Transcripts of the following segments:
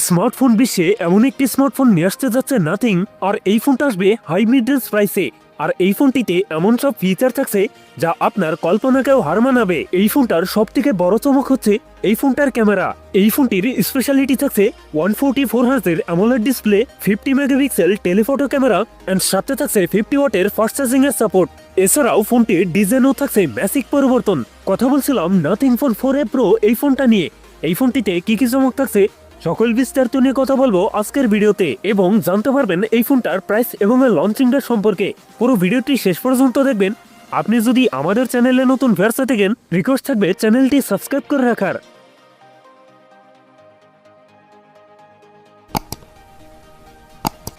Smartphone বিশ্বে এমন একটি স্মার্টফোন নিয়ে আসতে যাচ্ছে নাথিং, আর এই ফোনটা আসবে হাই মিড রেঞ্জ প্রাইসে। আর এই ফোনটিতে এমন সব ফিচার থাকছে যা আপনার কল্পনাকেও হার মানাবে। এই ফোনটার সব থেকে বড় চমক হচ্ছে এই ফোনটার ক্যামেরা। এই ফোনটির স্পেশালিটি থাকছে 144 হার্জের AMOLED display, 50 megapixel telephoto camera and সাথে থাকছে 50 ওয়াটের ফাস্ট চার্জিং এর সাপোর্ট। এছাড়াও ফোনটির ডিজাইনও থাকছে ম্যাসিক পরিবর্তন। কথা বলছিলাম নাথিং ফোন 4A প্রো এই ফোনটা নিয়ে। এই ফোনটিতে কি কি চমক থাকছে সকল বিস্তারিত নিয়ে কথা বলবো আজকের ভিডিওতে, এবং জানতে পারবেন এই ফোনটার প্রাইস এবং লঞ্চিং ডেট সম্পর্কে। পুরো ভিডিওটি শেষ পর্যন্ত দেখবেন। আপনি যদি আমাদের চ্যানেলে নতুন ভিউয়ার্স থাকেন, রিকোয়েস্ট থাকবে চ্যানেলটি সাবস্ক্রাইব করে রাখার।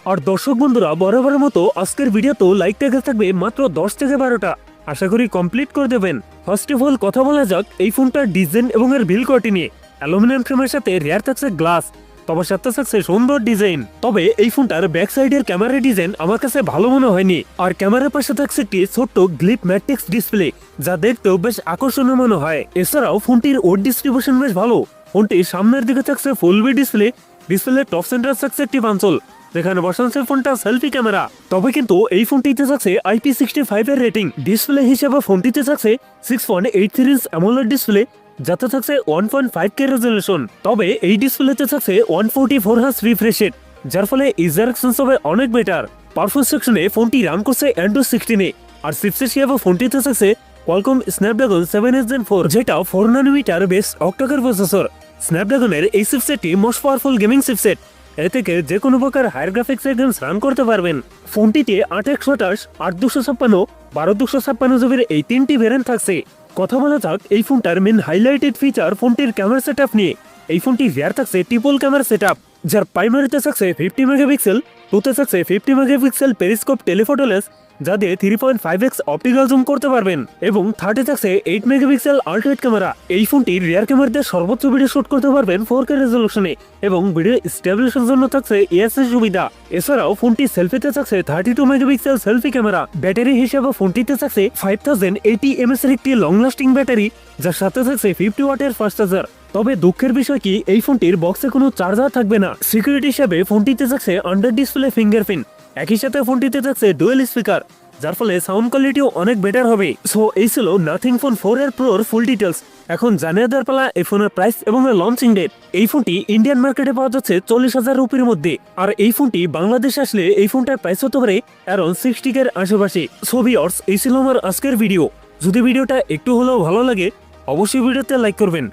আর দর্শক বন্ধুরা, বরাবরের মতো আজকের ভিডিওতেও লাইক টাকা থাকবে মাত্র 10 থেকে 12টা। আশা করি কমপ্লিট করে দেবেন। ফার্স্ট অফ অল কথা বলা যাক এই ফোনটার ডিজাইন এবং এর বিল্ড কোয়ালিটি নিয়ে। অ্যালুমিনিয়াম ফ্রেমের সাথে রেয়ার থাকছে গ্লাস, তবে সাথে থাকছে সুন্দর ডিজাইন। তবে এই ফোনটার ব্যাক সাইডের ক্যামেরা ডিজাইন আমার কাছে ভালো মনে হয়নি। আর ক্যামেরার পাশে থাকছে একটি ছোট্ট গ্লিপ ম্যাট্রিক্স ডিসপ্লে, যা দেখতেও বেশ আকর্ষণীয় মনে হয়। এছাড়াও ফোনটির ওয়েট ডিস্ট্রিবিউশন বেশ ভালো। ফোনটির সামনের দিকে থাকছে ফুল বি ডিসপ্লে, ডিসপ্লে টপ সেন্টার থাকছে একটি পাঞ্চল, যেখানে বসাচ্ছে ফোনটা সেলফি ক্যামেরা। তবে কিন্তু এই ফোনটিতে থাকছে IP65 এর রেটিং। ডিসপ্লে হিসেবে ফোনটিতে থাকছে 6.83 ইঞ্চ অ্যামোলেড ডিসপ্লে, যাতে থাকছে 1.5K রেজলিউশন। তবে এই ডিসপ্লেতে থাকছে 144 হার্জ রিফ্রেশ রেট, যার ফলে ইউজার এক্সপিরিয়েন্স হবে অনেক বেটার। পারফরম্যান্স সেকশনে ফোনটি রান করছে অ্যান্ড্রয়েড 16 আর চিপসেট হিসেবে ফোনটিতে থাকছে কোয়ালকম স্ন্যাপড্রাগন 7 Gen 4, যেটা 4 ন্যানোমিটার বেস অক্টাকোর প্রসেসর। স্ন্যাপড্রাগনের এই চিপসেটটি মোস্ট পাওয়ারফুল গেমিং চিপসেট। এ থেকে যে কোনো প্রকার হায়ার গ্রাফিক্সের গেমস রান করতে পারবেন। ফোনটিতে 8/128, 8/256, 12/256 জিবির এই তিনটি ভেরিয়েন্ট থাকছে। কথা বলা যাক এই ফোনটার মেন হাইলাইটেড ফিচার ফোনটির ক্যামেরা সেটআপ নিয়ে। এই ফোনটি রিয়ার থাকছে ট্রিপল ক্যামেরা সেটআপ, যার প্রাইমারিতে থাকছে 50 মেগাপিক্সেল, টুতে থাকছে 50 মেগাপিক্সেল পেরিস্কোপ টেলিফটো লেন্স, যা দিয়ে 3.5x অপটিক্যাল জুম করতে পারবেন, এবং থার্ডে থাকছে 8 মেগাপিক্সেল আল্ট্রাওয়াইড ক্যামেরা। এই ফোনটির রিয়ার ক্যামেরা দিয়ে সর্বোচ্চ ভিডিও শুট করতে পারবেন 4K রেজলিউশনে, এবং ভিডিও স্টেবিলাইজেশনের জন্য থাকছে ESS সুবিধা। এছাড়াও ফোনটি সেলফিতে থাকছে 32 মেগাপিক্সেল সেলফি ক্যামেরা। ব্যাটারি হিসেবে ফোনটিতে থাকছে 5080 mAh এর একটি লং লাস্টিং ব্যাটারি, যার সাথে থাকছে 50 ওয়াটের ফাস্ট চার্জার। তবে দুঃখের বিষয় কি, এই ফোনটির বক্সে কোনো চার্জার থাকবে না। সিকিউরিটি হিসেবে ফোনটিতে থাকছে আন্ডার ডিসপ্লে ফিঙ্গারপ্রিন্ট, একই সাথে ফোনটিতে থাকছে ডুয়েল স্পিকার, যার ফলে সাউন্ড কোয়ালিটিও অনেক বেটার হবে। সো এই ছিল নাথিং ফোন 4A প্রোর ফুল ডিটেলস। এখন জানিয়ে দেওয়ার পালা এই ফোনের প্রাইস এবং লঞ্চিং ডেট। এই ফোনটি ইন্ডিয়ান মার্কেটে পাওয়া যাচ্ছে 40,000 রুপির মধ্যে, আর এই ফোনটি বাংলাদেশে আসলে এই ফোনটার প্রাইস হতে পারে অ্যারাউন্ড 60K এর আশেপাশে। সো ভিউয়ার্স, এই ছিল আমার আজকের ভিডিও। যদি ভিডিওটা একটু হলেও ভালো লাগে, অবশ্যই ভিডিওতে লাইক করবেন,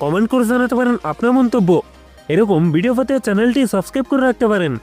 কমেন্ট করে জানাতে পারেন আপনার মন্তব্য। এরকম ভিডিও পেতে চ্যানেলটি সাবস্ক্রাইব করে রাখতে পারেন।